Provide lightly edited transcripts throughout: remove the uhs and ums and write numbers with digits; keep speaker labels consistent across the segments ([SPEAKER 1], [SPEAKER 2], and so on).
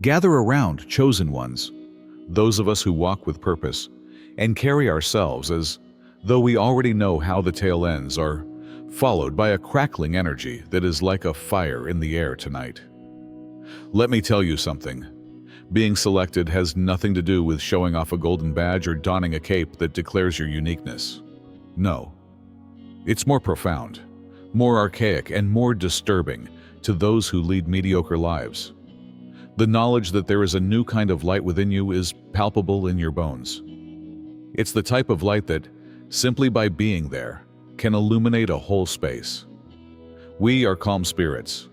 [SPEAKER 1] Gather around, chosen ones, those of us who walk with purpose and carry ourselves as though we already know how the tale ends, are followed by a crackling energy that is like a fire in the air tonight. Let me tell you something. Being selected has nothing to do with showing off a golden badge or donning a cape that declares your uniqueness. No. It's more profound, more archaic, and more disturbing to those who lead mediocre lives. The knowledge that there is a new kind of light within you is palpable in your bones. It's the type of light that, simply by being there, can illuminate a whole space. We are calm spirits,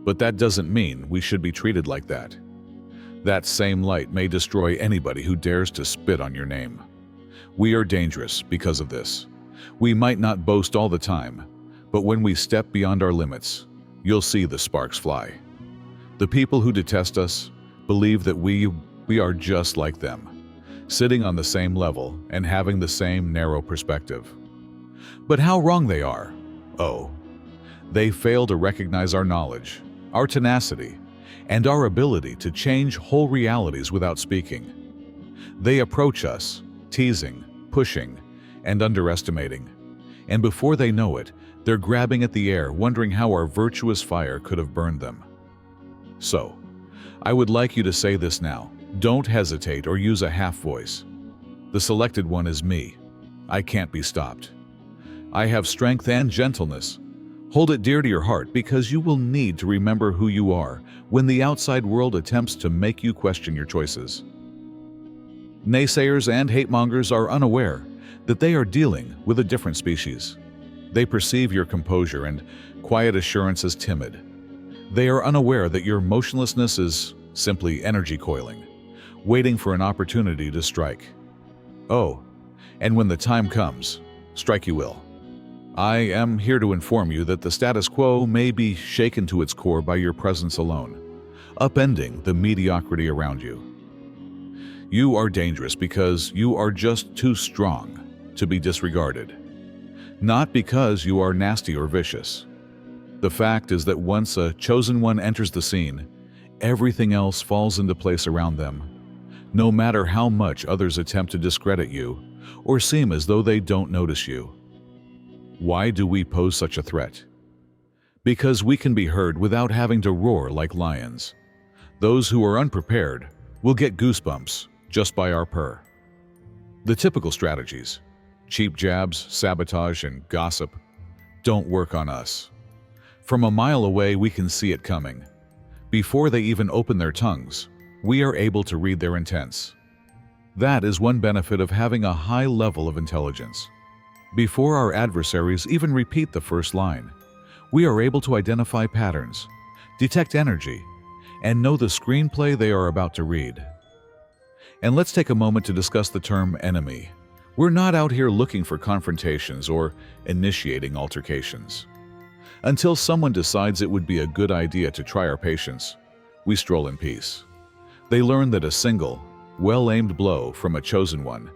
[SPEAKER 1] but that doesn't mean we should be treated like that. That same light may destroy anybody who dares to spit on your name. We are dangerous because of this. We might not boast all the time, but when we step beyond our limits, you'll see the sparks fly. The people who detest us believe that we are just like them, sitting on the same level and having the same narrow perspective. But how wrong they are! Oh, they fail to recognize our knowledge, our tenacity, and our ability to change whole realities without speaking. They approach us, teasing, pushing, and underestimating. And before they know it, they're grabbing at the air, wondering how our virtuous fire could have burned them. So, I would like you to say this now. Don't hesitate or use a half voice. The selected one is me. I can't be stopped. I have strength and gentleness. Hold it dear to your heart, because you will need to remember who you are when the outside world attempts to make you question your choices. Naysayers and hate-mongers are unaware that they are dealing with a different species. They perceive your composure and quiet assurance as timid. They are unaware that your motionlessness is simply energy coiling, waiting for an opportunity to strike. Oh, and when the time comes, strike you will. I am here to inform you that the status quo may be shaken to its core by your presence alone, upending the mediocrity around you. You are dangerous because you are just too strong to be disregarded, not because you are nasty or vicious. The fact is that once a chosen one enters the scene, everything else falls into place around them, no matter how much others attempt to discredit you or seem as though they don't notice you. Why do we pose such a threat? Because we can be heard without having to roar like lions. Those who are unprepared will get goosebumps just by our purr. The typical strategies, cheap jabs, sabotage, and gossip, don't work on us. From a mile away, we can see it coming. Before they even open their tongues, we are able to read their intents. That is one benefit of having a high level of intelligence. Before our adversaries even repeat the first line, we are able to identify patterns, detect energy, and know the screenplay they are about to read. And let's take a moment to discuss the term enemy. We're not out here looking for confrontations or initiating altercations. Until someone decides it would be a good idea to try our patience, we stroll in peace. They learn that a single, well-aimed blow from a chosen one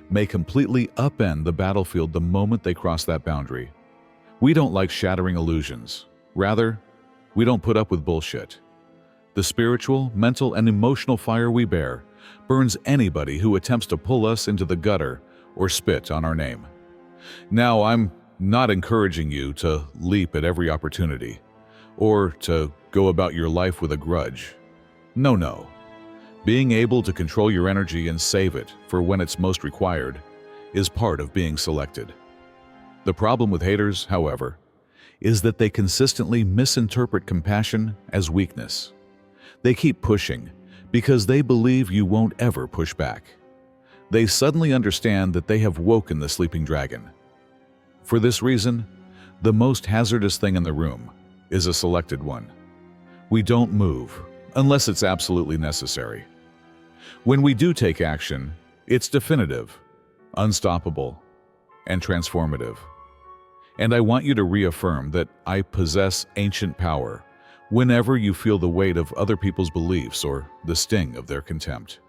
[SPEAKER 1] may completely upend the battlefield the moment they cross that boundary. We don't like shattering illusions. Rather, we don't put up with bullshit. The spiritual, mental, and emotional fire we bear burns anybody who attempts to pull us into the gutter or spit on our name. Now, I'm not encouraging you to leap at every opportunity or to go about your life with a grudge. No. Being able to control your energy and save it for when it's most required is part of being selected. The problem with haters, however, is that they consistently misinterpret compassion as weakness. They keep pushing because they believe you won't ever push back. They suddenly understand that they have woken the sleeping dragon. For this reason, the most hazardous thing in the room is a selected one. We don't move unless it's absolutely necessary. When we do take action, it's definitive, unstoppable, and transformative. And I want you to reaffirm that I possess ancient power whenever you feel the weight of other people's beliefs or the sting of their contempt.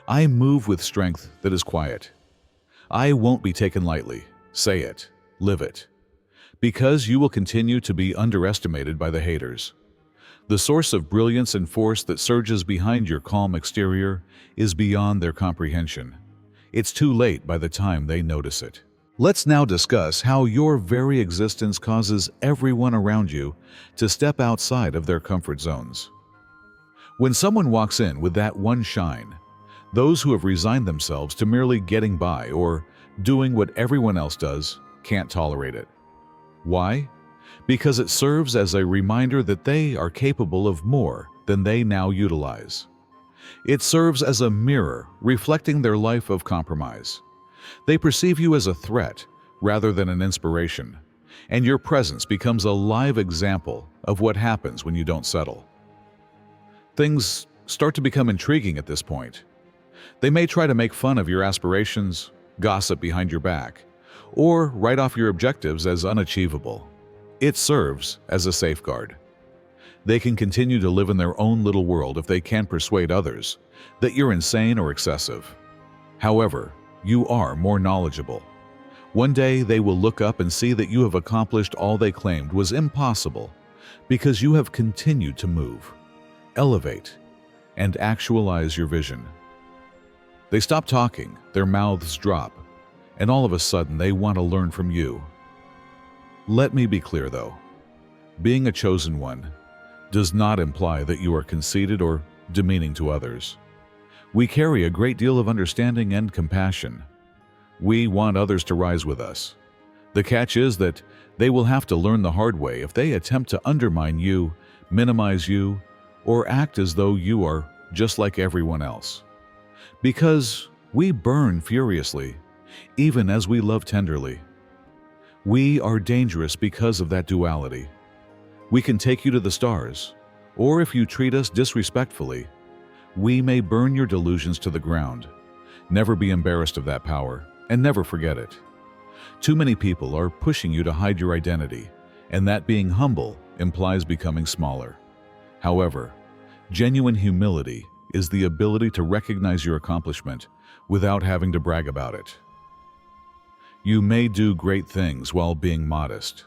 [SPEAKER 1] I move with strength that is quiet. I won't be taken lightly. Say it, live it, because you will continue to be underestimated by the haters. The source of brilliance and force that surges behind your calm exterior is beyond their comprehension. It's too late by the time they notice it. Let's now discuss how your very existence causes everyone around you to step outside of their comfort zones. When someone walks in with that one shine, those who have resigned themselves to merely getting by or doing what everyone else does can't tolerate it. Why? Because it serves as a reminder that they are capable of more than they now utilize. It serves as a mirror reflecting their life of compromise. They perceive you as a threat rather than an inspiration, and your presence becomes a live example of what happens when you don't settle. Things start to become intriguing at this point. They may try to make fun of your aspirations, gossip behind your back, or write off your objectives as unachievable. It serves as a safeguard. They can continue to live in their own little world if they can't persuade others that you're insane or excessive. However, you are more knowledgeable. One day they will look up and see that you have accomplished all they claimed was impossible because you have continued to move, elevate, and actualize your vision. They stop talking, their mouths drop, and all of a sudden they want to learn from you. Let me be clear though, being a chosen one does not imply that you are conceited or demeaning to others. We carry a great deal of understanding and compassion. We want others to rise with us. The catch is that they will have to learn the hard way if they attempt to undermine you, minimize you, or act as though you are just like everyone else. Because we burn furiously, even as we love tenderly. We are dangerous because of that duality. We can take you to the stars, or if you treat us disrespectfully, we may burn your delusions to the ground. Never be embarrassed of that power, and never forget it. Too many people are pushing you to hide your identity, and that being humble implies becoming smaller. However, genuine humility is the ability to recognize your accomplishment without having to brag about it. You may do great things while being modest.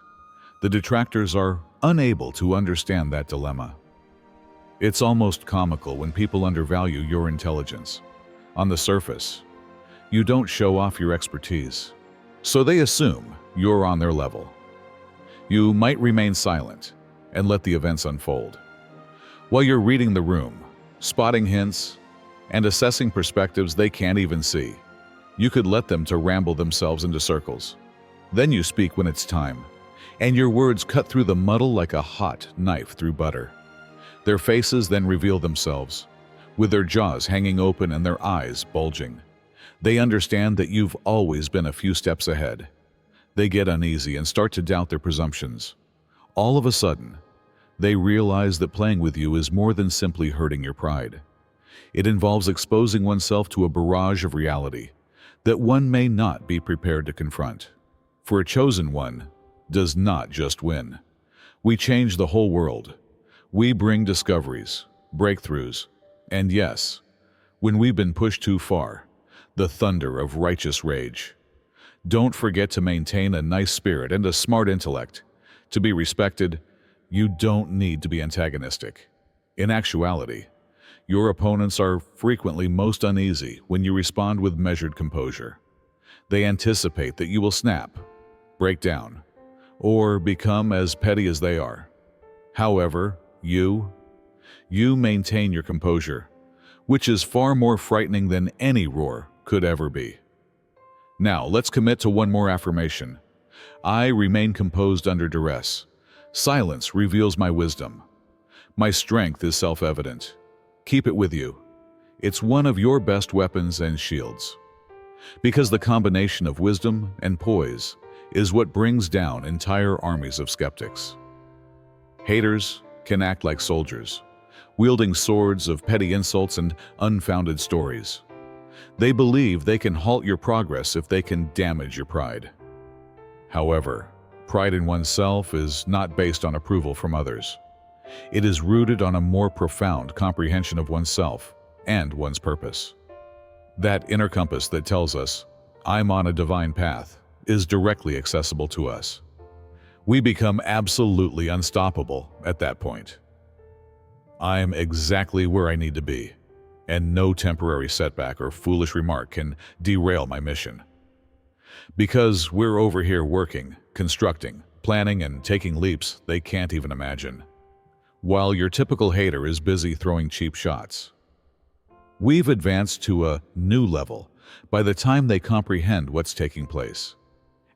[SPEAKER 1] The detractors are unable to understand that dilemma. It's almost comical when people undervalue your intelligence. On the surface, you don't show off your expertise, so they assume you're on their level. You might remain silent and let the events unfold. While you're reading the room, spotting hints, and assessing perspectives they can't even see, you could let them to ramble themselves into circles. Then you speak when it's time, and your words cut through the muddle like a hot knife through butter. Their faces then reveal themselves, with their jaws hanging open and their eyes bulging. They understand that you've always been a few steps ahead. They get uneasy and start to doubt their presumptions. All of a sudden, they realize that playing with you is more than simply hurting your pride. It involves exposing oneself to a barrage of reality that one may not be prepared to confront. For a chosen one does not just win. We change the whole world. We bring discoveries, breakthroughs, and yes, when we've been pushed too far, the thunder of righteous rage. Don't forget to maintain a nice spirit and a smart intellect. To be respected, you don't need to be antagonistic. In actuality, your opponents are frequently most uneasy when you respond with measured composure. They anticipate that you will snap, break down, or become as petty as they are. However, you maintain your composure, which is far more frightening than any roar could ever be. Now, let's commit to one more affirmation. I remain composed under duress. Silence reveals my wisdom. My strength is self-evident. Keep it with you. It's one of your best weapons and shields. Because the combination of wisdom and poise is what brings down entire armies of skeptics. Haters can act like soldiers, wielding swords of petty insults and unfounded stories. They believe they can halt your progress if they can damage your pride. However, pride in oneself is not based on approval from others. It is rooted on a more profound comprehension of oneself and one's purpose. That inner compass that tells us, I'm on a divine path, is directly accessible to us. We become absolutely unstoppable at that point. I'm exactly where I need to be, and no temporary setback or foolish remark can derail my mission. Because we're over here working, constructing, planning, and taking leaps they can't even imagine, while your typical hater is busy throwing cheap shots. We've advanced to a new level by the time they comprehend what's taking place,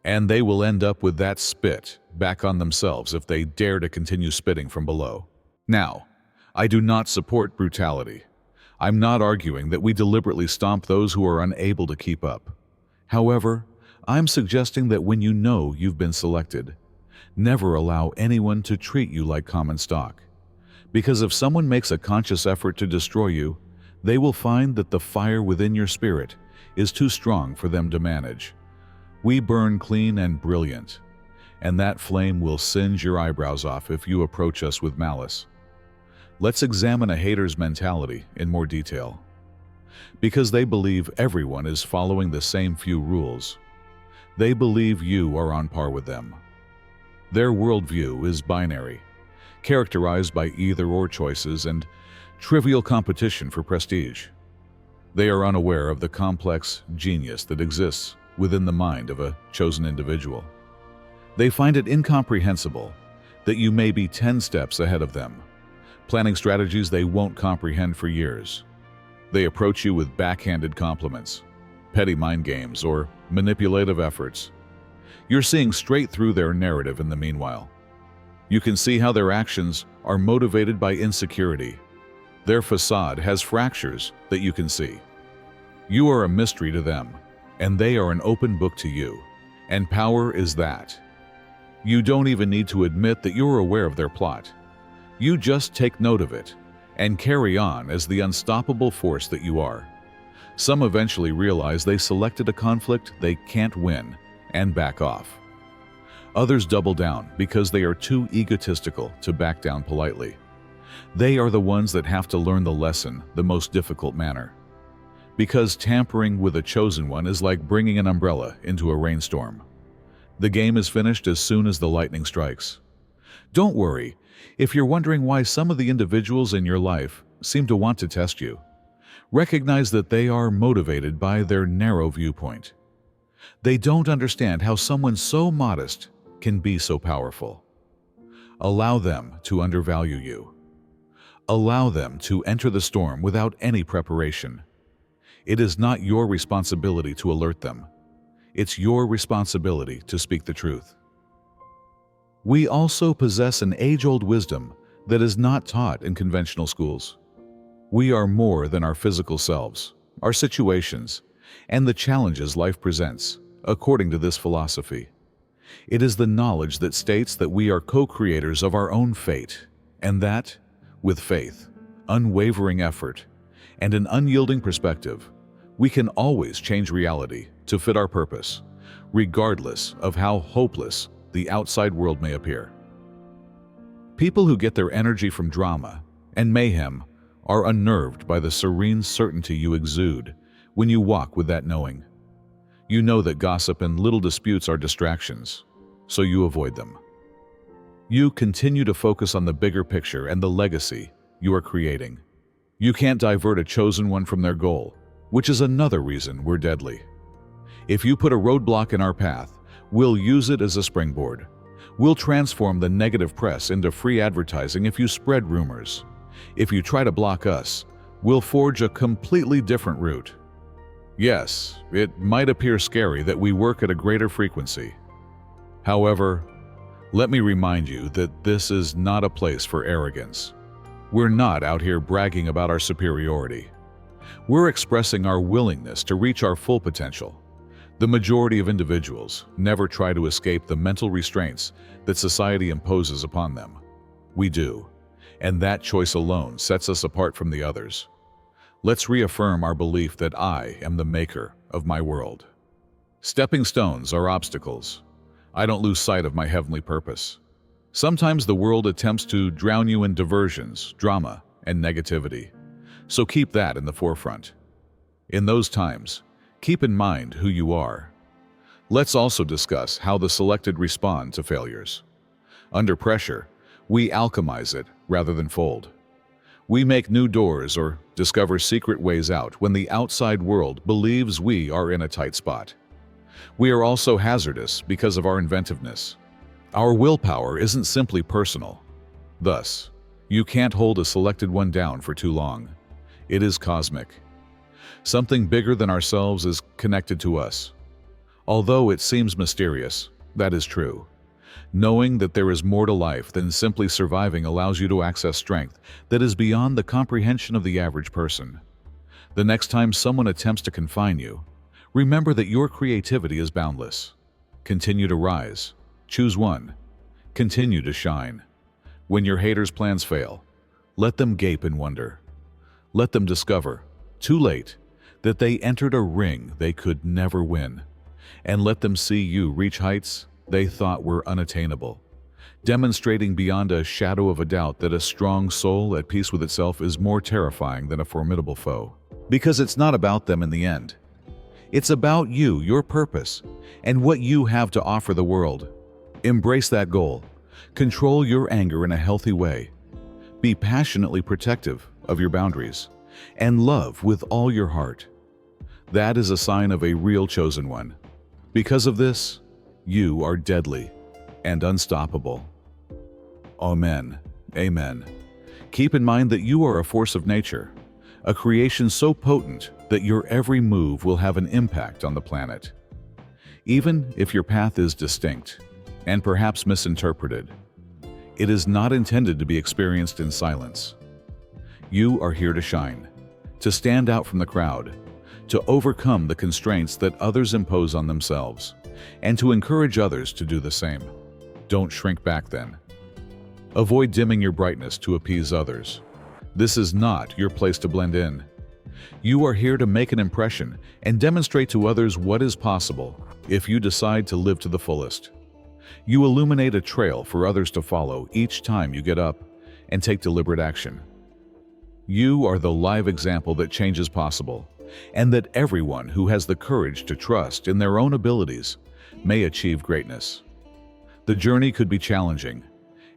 [SPEAKER 1] and they will end up with that spit back on themselves if they dare to continue spitting from below. Now, I do not support brutality. I'm not arguing that we deliberately stomp those who are unable to keep up. However, I'm suggesting that when you know you've been selected, never allow anyone to treat you like common stock. Because if someone makes a conscious effort to destroy you, they will find that the fire within your spirit is too strong for them to manage. We burn clean and brilliant, and that flame will singe your eyebrows off if you approach us with malice. Let's examine a hater's mentality in more detail. Because they believe everyone is following the same few rules, they believe you are on par with them. Their worldview is binary, characterized by either-or choices and trivial competition for prestige. They are unaware of the complex genius that exists within the mind of a chosen individual. They find it incomprehensible that you may be 10 steps ahead of them, planning strategies they won't comprehend for years. They approach you with backhanded compliments, petty mind games, or manipulative efforts. You're seeing straight through their narrative in the meanwhile. You can see how their actions are motivated by insecurity. Their facade has fractures that you can see. You are a mystery to them, and they are an open book to you. And power is that. You don't even need to admit that you're aware of their plot. You just take note of it and carry on as the unstoppable force that you are. Some eventually realize they selected a conflict they can't win and back off. Others double down because they are too egotistical to back down politely. They are the ones that have to learn the lesson the most difficult manner. Because tampering with a chosen one is like bringing an umbrella into a rainstorm. The game is finished as soon as the lightning strikes. Don't worry if you're wondering why some of the individuals in your life seem to want to test you. Recognize that they are motivated by their narrow viewpoint. They don't understand how someone so modest can be so powerful. Allow them to undervalue you. Allow them to enter the storm without any preparation. It is not your responsibility to alert them. It's your responsibility to speak the truth. We also possess an age-old wisdom that is not taught in conventional schools. We are more than our physical selves, our situations, and the challenges life presents, according to this philosophy. It is the knowledge that states that we are co-creators of our own fate, and that, with faith, unwavering effort, and an unyielding perspective, we can always change reality to fit our purpose, regardless of how hopeless the outside world may appear. People who get their energy from drama and mayhem are unnerved by the serene certainty you exude when you walk with that knowing. You know that gossip and little disputes are distractions, so you avoid them. You continue to focus on the bigger picture and the legacy you are creating. You can't divert a chosen one from their goal, which is another reason we're deadly. If you put a roadblock in our path, we'll use it as a springboard. We'll transform the negative press into free advertising if you spread rumors. If you try to block us, we'll forge a completely different route. Yes, it might appear scary that we work at a greater frequency. However, let me remind you that this is not a place for arrogance. We're not out here bragging about our superiority. We're expressing our willingness to reach our full potential. The majority of individuals never try to escape the mental restraints that society imposes upon them. We do, and that choice alone sets us apart from the others. Let's reaffirm our belief that I am the maker of my world. Stepping stones are obstacles. I don't lose sight of my heavenly purpose. Sometimes the world attempts to drown you in diversions, drama, and negativity. So keep that in the forefront. In those times, keep in mind who you are. Let's also discuss how the selected respond to failures. Under pressure, we alchemize it rather than fold. We make new doors or discover secret ways out when the outside world believes we are in a tight spot. We are also hazardous because of our inventiveness. Our willpower isn't simply personal. Thus, you can't hold a selected one down for too long. It is cosmic. Something bigger than ourselves is connected to us. Although it seems mysterious, that is true. Knowing that there is more to life than simply surviving allows you to access strength that is beyond the comprehension of the average person. The next time someone attempts to confine you, remember that your creativity is boundless. Continue to rise. Choose one. Continue to shine. When your haters' plans fail, let them gape in wonder. Let them discover, too late, that they entered a ring they could never win. And let them see you reach heights they thought were unattainable, demonstrating beyond a shadow of a doubt that a strong soul at peace with itself is more terrifying than a formidable foe. Because it's not about them in the end. It's about you, your purpose, and what you have to offer the world. Embrace that goal. Control your anger in a healthy way. Be passionately protective of your boundaries, and love with all your heart. That is a sign of a real chosen one. Because of this, you are deadly and unstoppable. Amen. Amen. Keep in mind that you are a force of nature, a creation so potent that your every move will have an impact on the planet. Even if your path is distinct and perhaps misinterpreted, it is not intended to be experienced in silence. You are here to shine, to stand out from the crowd, to overcome the constraints that others impose on themselves, and to encourage others to do the same. Don't shrink back then. Avoid dimming your brightness to appease others. This is not your place to blend in. You are here to make an impression and demonstrate to others what is possible if you decide to live to the fullest. You illuminate a trail for others to follow each time you get up and take deliberate action. You are the live example that change is possible, and that everyone who has the courage to trust in their own abilities may achieve greatness. The journey could be challenging,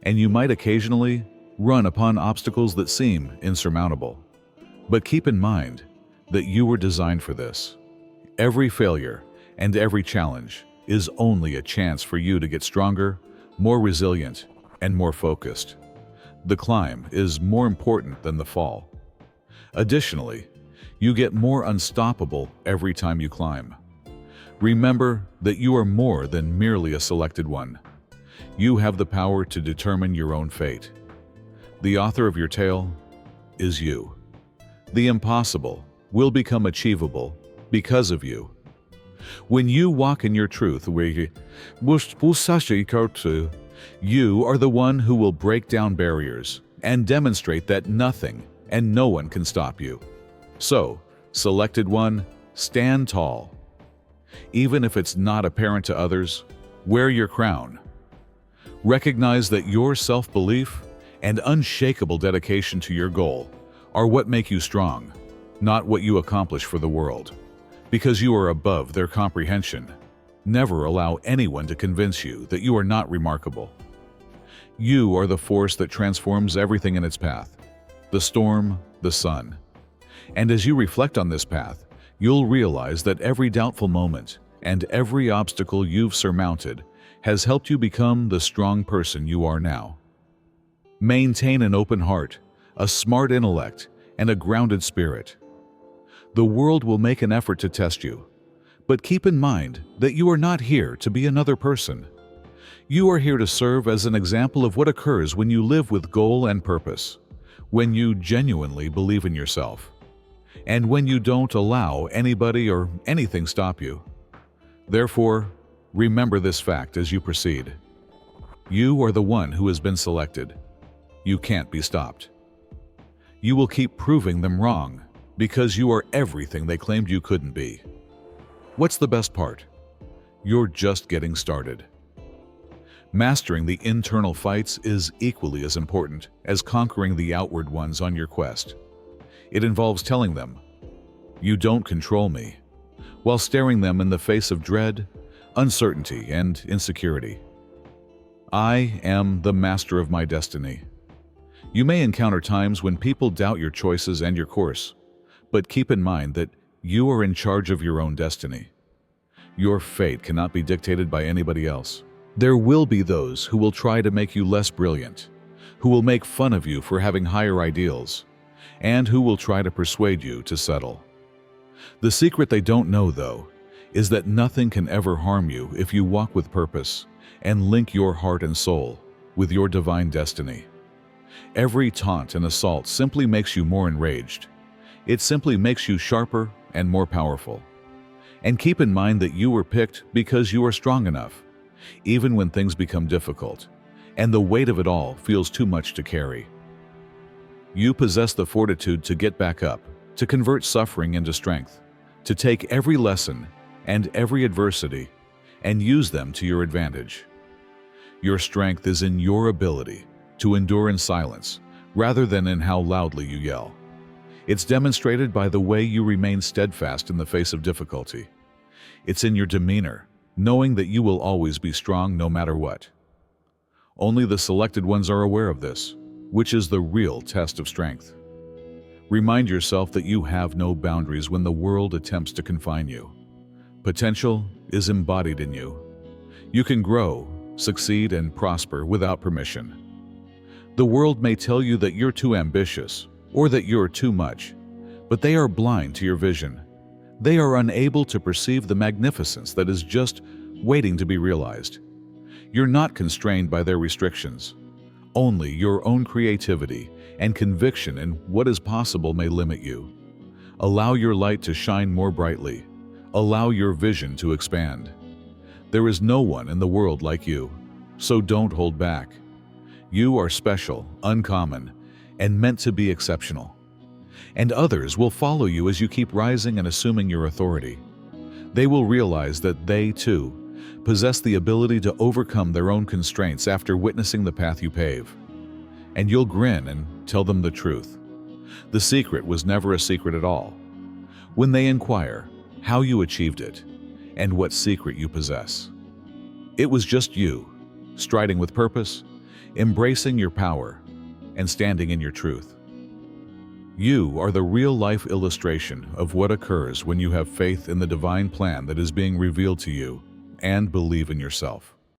[SPEAKER 1] and you might occasionally run upon obstacles that seem insurmountable. But keep in mind that you were designed for this. Every failure and every challenge is only a chance for you to get stronger, more resilient, and more focused. The climb is more important than the fall. Additionally, you get more unstoppable every time you climb. Remember that you are more than merely a selected one. You have the power to determine your own fate. The author of your tale is you. The impossible will become achievable because of you. When you walk in your truth, you are the one who will break down barriers and demonstrate that nothing and no one can stop you. So, selected one, stand tall. Even if it's not apparent to others, wear your crown. Recognize that your self-belief and unshakable dedication to your goal are what make you strong, not what you accomplish for the world. Because you are above their comprehension, never allow anyone to convince you that you are not remarkable. You are the force that transforms everything in its path, the storm, the sun. And as you reflect on this path, you'll realize that every doubtful moment and every obstacle you've surmounted has helped you become the strong person you are now. Maintain an open heart, a smart intellect, and a grounded spirit. The world will make an effort to test you, but keep in mind that you are not here to be another person. You are here to serve as an example of what occurs when you live with goal and purpose, when you genuinely believe in yourself, and when you don't allow anybody or anything stop you. Therefore, remember this fact as you proceed. You are the one who has been selected. You can't be stopped. You will keep proving them wrong because you are everything they claimed you couldn't be. What's the best part? You're just getting started. Mastering the internal fights is equally as important as conquering the outward ones on your quest. It involves telling them, "You don't control me," while staring them in the face of dread, uncertainty, and insecurity. I am the master of my destiny. You may encounter times when people doubt your choices and your course, but keep in mind that you are in charge of your own destiny. Your fate cannot be dictated by anybody else. There will be those who will try to make you less brilliant, who will make fun of you for having higher ideals, and who will try to persuade you to settle. The secret they don't know, though, is that nothing can ever harm you if you walk with purpose and link your heart and soul with your divine destiny. Every taunt and assault simply makes you more enraged. It simply makes you sharper and more powerful. And keep in mind that you were picked because you are strong enough, even when things become difficult, and the weight of it all feels too much to carry. You possess the fortitude to get back up, to convert suffering into strength, to take every lesson and every adversity and use them to your advantage. Your strength is in your ability to endure in silence rather than in how loudly you yell. It's demonstrated by the way you remain steadfast in the face of difficulty. It's in your demeanor, knowing that you will always be strong no matter what. Only the selected ones are aware of this, which is the real test of strength. Remind yourself that you have no boundaries when the world attempts to confine you. Potential is embodied in you. You can grow, succeed, and prosper without permission. The world may tell you that you're too ambitious or that you're too much, but they are blind to your vision. They are unable to perceive the magnificence that is just waiting to be realized. You're not constrained by their restrictions. Only your own creativity and conviction in what is possible may limit you. Allow your light to shine more brightly. Allow your vision to expand. There is no one in the world like you, so don't hold back. You are special, uncommon, and meant to be exceptional. And others will follow you as you keep rising and assuming your authority. They will realize that they, too, possess the ability to overcome their own constraints after witnessing the path you pave. And you'll grin and tell them the truth. The secret was never a secret at all. When they inquire how you achieved it and what secret you possess, it was just you, striding with purpose, embracing your power, and standing in your truth. You are the real-life illustration of what occurs when you have faith in the divine plan that is being revealed to you and believe in yourself.